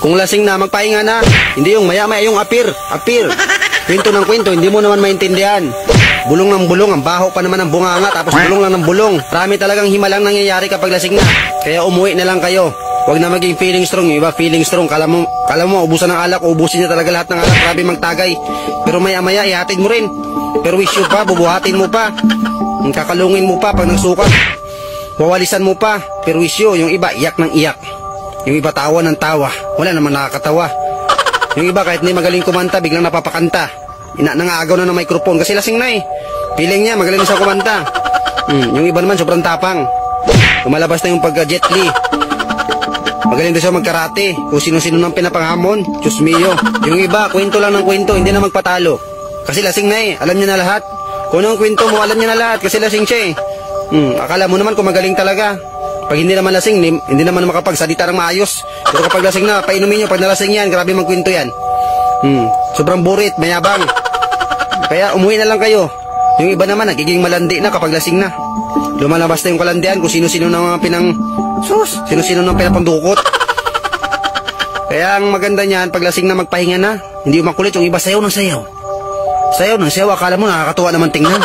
Kung lasing na, magpahinga na. Hindi yung maya-maya yung apir. Kwento ng kwento, hindi mo naman maintindihan. Bulong ng bulong, ang baho pa naman ng bunganga, tapos bulong lang ng bulong. Marami talagang himalang nangyayari kapag lasing na. Kaya umuwi na lang kayo. Huwag na maging feeling strong. Yung iba feeling strong, kala mo ubusan ng alak, ubusin niya talaga lahat ng alak. Grabe magtagay. Pero maya-maya, ihatid mo rin. Pero wisyo pa, bubuhatin mo pa. Kakalungin mo pa pag nagsukat. Wawalisan mo pa. Pero wisyo, yung iba, iyak ng iyak. Yung iba tawa ng tawa. Wala naman nakakatawa. Yung iba kahit hindi magaling kumanta, biglang napapakanta. Nangaagaw na ng microphone kasi lasing na eh. Feeling niya magaling na siya kumanta. Yung iba naman sobrang tapang. Lumalabas na yung pagka-Jet Li. Magaling na siya magkarate. Kung sino-sino nang pinapanghamon, Diyos mio. Yung iba, kwento lang ng kwento, hindi na magpatalo. Kasi lasing na eh, alam niya na lahat. Kung anong kwento mo, alam niya na lahat kasi lasing siya eh. Akala mo naman kung magaling talaga. Pag hindi naman lasing, hindi naman makapagsalita ng maayos. Pero kapag lasing na, painumin nyo. Pag nalasing yan, grabe magkwento yan. Sobrang burit, mayabang. Kaya umuwi na lang kayo. Yung iba naman, nagiging malandi na kapag lasing na. Lumalabas na yung kalandian kung sino-sino na mga sino-sino nang pinapandukot. Kaya ang maganda niyan, pag lasing na magpahinga na. Hindi makulit, yung iba sayaw ng sayaw. Sayaw ng sayaw, akala mo nakakatuwa naman tingnan.